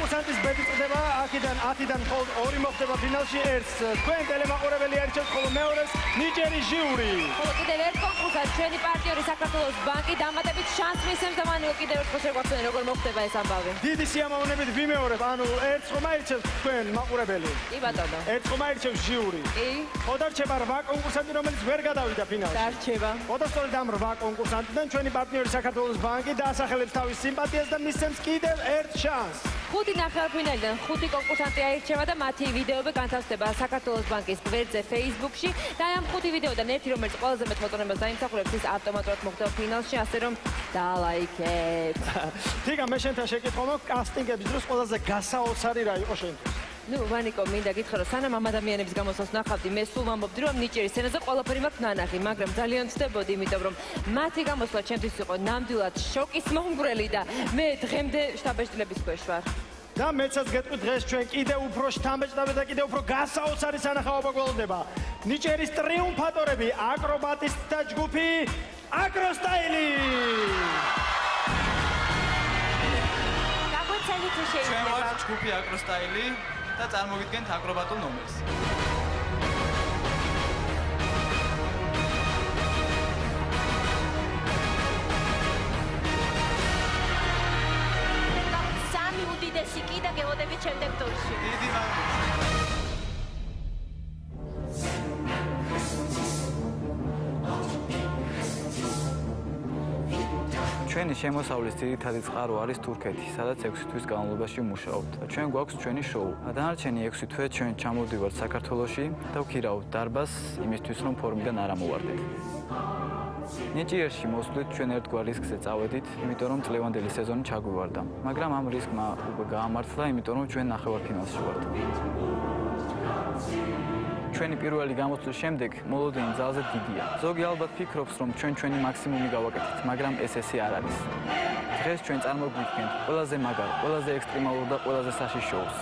კონკურსანტის ბედი წდება, აქედან 10-დან მხოლოდ 2 მოხდება ფინალში, ერთს თქვენ ტელემაყურებელი არჩევთ, ხოლო მეორეს ნიჭიერი ჟიური. ხოლო კიდევ ერთ კონკურსად ჩვენი პარტნიორი საქართველოს ბანკი დამატებით შანსს მისცემს და მან კიდევ ერთხელ შეგვახსენე როგორ მოხდება ეს ამბავი. დიდი სიამოვნებით ვიმეორებ, ანუ ერთს ხომ აირჩევთ თქვენ მაყურებელი? კი ბატონო. ერთს ხომ აირჩევს ჟიური? კი. ხო დარჩება 8 კონკურსანტი, რომელიც ვერ გადავიდა ფინალში. დარჩება. ხო და სწორედ ამ 8 კონკურსანტიდან ჩვენი პარტნიორი საქართველოს ბანკი დაასახელებს თავის სიმპათიას და მისცემს კიდევ ერთ შანსს. 5 ნახევარფინალიდან 5 კონკურსანტი აირჩევა და მათი ვიდეოები განთავსდება საქართველოს ბანკის გვერდზე Facebook-ში და ამ 5 ვიდეოდან ერთი, რომელიც ყველაზე მეტ მოწონებას დაიმსახურებს, ის ავტომატურად მოხდება ფინალში, ასე რომ დალაიქეთ. თიგა, მე შენთან შეკითხვა მაქვს, კასტინგების დროს ყველაზე გასაოცარი რა იყო შენთვის? ნუ ვანიკო, მინდა გითხრა, რომ სანამ ამ ადამიანების გამოსვლას ნახავდი, მე სულ ვამბობდი, რომ ნიჭიერი სცენაზე ყველაფერი მაქვს ნანახი, მაგრამ ძალიან ვცდებოდი, იმიტომ რომ მათი გამოსვლა ჩემთვის იყო ნამდვილად შოკის მომგვრელი და მე დღემდე შთაბეჭდილების ქვეშ ვარ. და მეცაც გეტყვით, დღეს ჩვენ კიდევ უფრო შთამბეჭდავი და კიდევ უფრო გასაოცარი სანახაობა გველოდება. ნიჭიერის ტრიუმფატორები, აკრობატისტთა ჯგუფი აკროსტაილი. გაგვეცადეთ თუ შეიძლება. ჩვენ ვართ ჯგუფი აკროსტაილი და წარმოგიდგენთ აკრობატულ ნომერს. სამი უდიდესი კი და გელოდებით შემდეგ ტურში. დიდი მადლობა. ჩვენი შემოსავლის ძირითადი წყარო არის თურქეთი, სადაც 6 თვის განმავლობაში ვმუშაობთ. ჩვენ გვაქვს ჩვენი შოუ. დანარჩენი 6 თვე ჩვენ ჩამოვდივართ საქართველოში და ვქირავთ დარბაზს იმისთვის, რომ ფორმიდან არ ამოვარდეთ. ნიჭიერში მოსვლით ჩვენ ერთგვარ რისკზე წავედით, იმიტომ რომ წლევანდელი სეზონი ჩაგვივარდა. მაგრამ ამ რისკმა უკვე გაამართლა, იმიტომ რომ ჩვენ ნახევარფინალში ვართ. ჩვენი პირველი გამოცდის შემდეგ მოლოდინი ძალზე დიდია. ზოგი ალბათ ფიქრობს, რომ ჩვენი მაქსიმუმი გავაკეთეთ, მაგრამ ესე არ არის. დღეს ჩვენ წარმოგვიდგენთ ყველაზე მაგარ, ყველაზე ექსტრემალურ და ყველაზე საშიშ შოუს.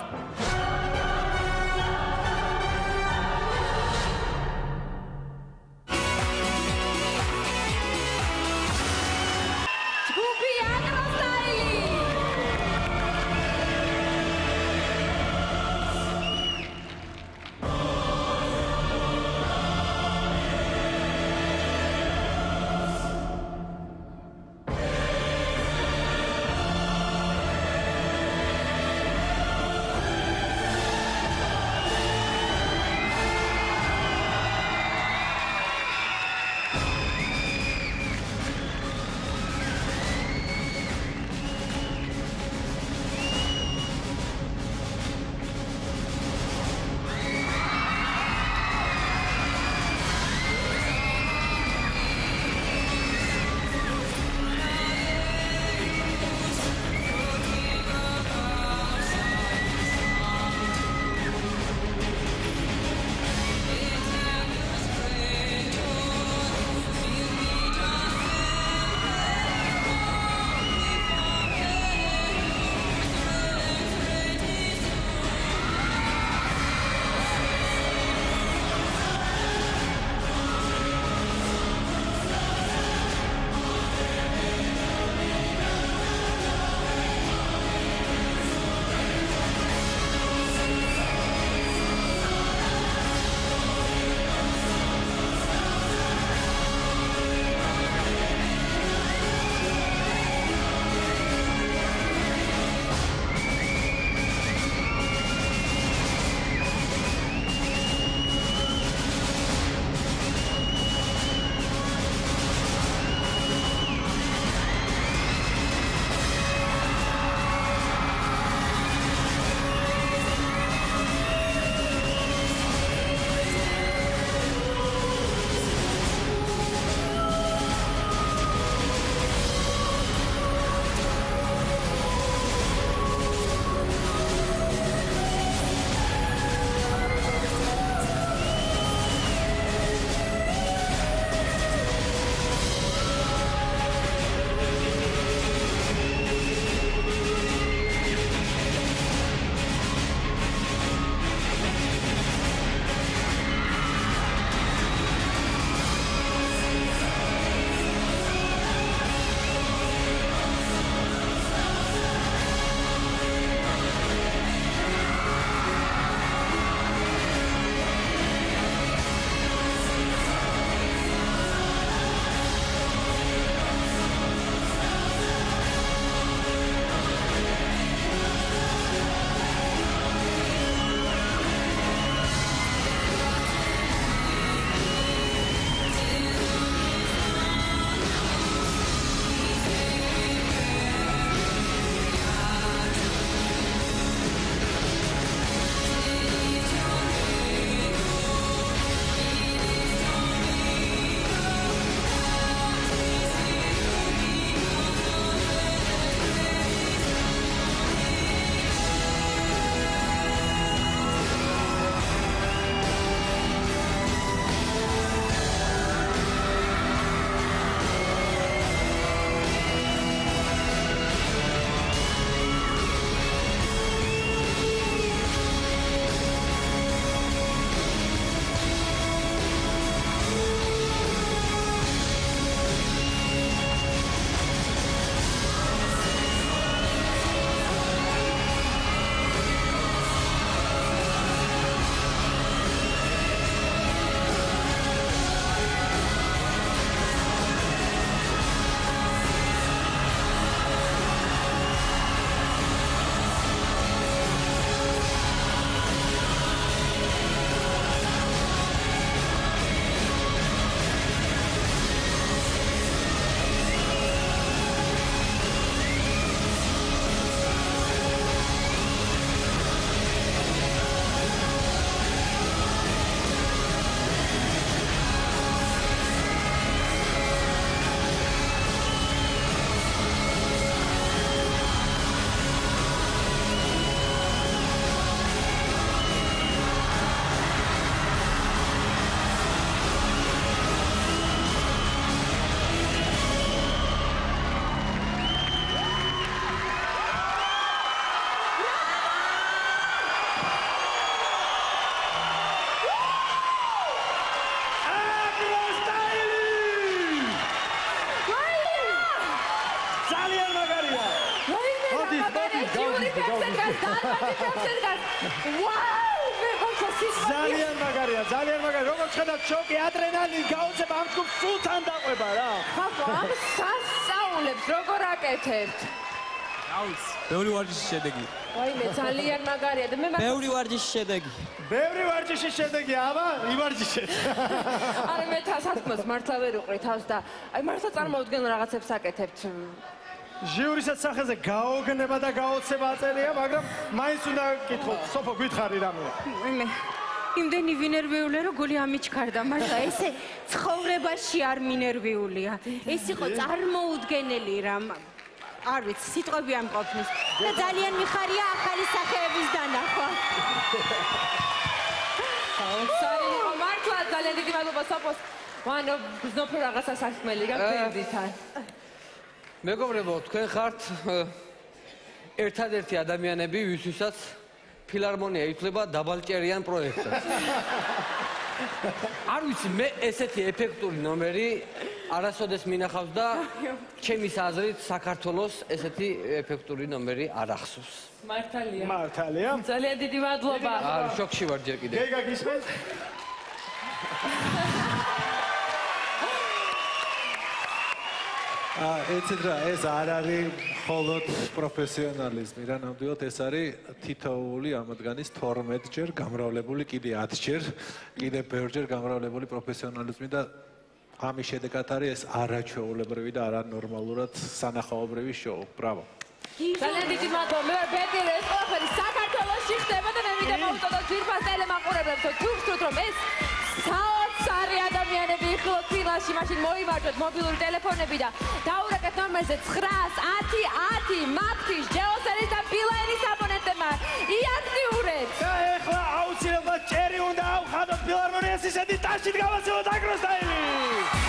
ძალიან მაგარია, ძალიან მაგარი. როგორც ხედავთ, შოკი, ადრენალინი გაუწევ ამ ჯგუფს სულთან დაყვება რა. ხალხო, ამ სასწაულებს როგორ აკეთებთ? აუც, ბევრი ვარჯიშის შედეგი. ვაიმე, ძალიან მაგარია და მე ბევრი ვარჯიშის შედეგი. ბევრი ვარჯიშის შედეგია, აბა, ივარჯიშეთ. არა მე თასათქმას მართლა ვერ უყრი თავს და აი მართლა წარმოუდგენ რაღაცებს აკეთებთ. ჟიურისაც სახეზე გაოგნება და გაოცება აწერია, მაგრამ მაინც უნდა გკითხოთ, სოფო გითხარი რამე. მე იმდენი ვინერვიულია, რომ გული ამიჩქარდა, მართლა ესე ცხოვრებაში არ მინერვიულია. ეს იყო წარმოუდგენელი რამ. არ ვიცი, სიტყვები არ მყოფნის. და ძალიან მიხარია ახალი სახეების დანახვა. საოცარი იყო მართლა ძალიან დიდი მადლობა სოფოს. ვანო გზნობრო რაღაცა საქმელი გაგდენდითან. მეგობრებო, თქვენ ხართ ერთადერთი ადამიანები, ვისთვისაც ფილარმონია ითვლება დაბალჭერიან პროექტად. არ ვიცი, მე ესეთი ეფექტური ნომერი არასოდეს მინახავს და ჩემის აზრით საქართველოს ესეთი ეფექტური ნომერი არ ახსოვს. მართალია. მართალია. ძალიან დიდი მადლობა. არ შოქში ვარ ჯერ კიდევ. გეგა გისმენთ? ეცეთ რა, ეს არ არის მხოლოდ პროფესიონალიზმი, რა ნამდვილად ეს არის თითოეული ამათგანის 12 ჯერ გამრავლებული, კიდე 10 ჯერ, კიდე ბევრჯერ გამრავლებული პროფესიონალიზმი და ამის შედეგად არის ეს არაჩვეულებრივი და არანორმალურად სანახაობრივი შოუ. ბრავო. ძალიან დიდი მადლობა. მე ვარ ბედნიერი, ეს ყველაფერი საქართველოში ხდება და მე მინდა მოვუწოდოთ ძვირფას ტელემაყურებლებს, თუ ვთქვით რომ ეს საოცარი ადამიანები იხილოთ ფინალში, მაშინ მოიმარჯვეთ მობილური ტელეფონები და დაურეკეთ ნომერზე 91010 მაფთის, ჯეოსერის და ბილაენის აბონენტებმა. იაქტიურეთ. და ეხლა აუცილებლად ჭერი უნდა ავხადოთ ფილარმონიას ისეთი ტაშით გავაცილოთ აგროსტაილი.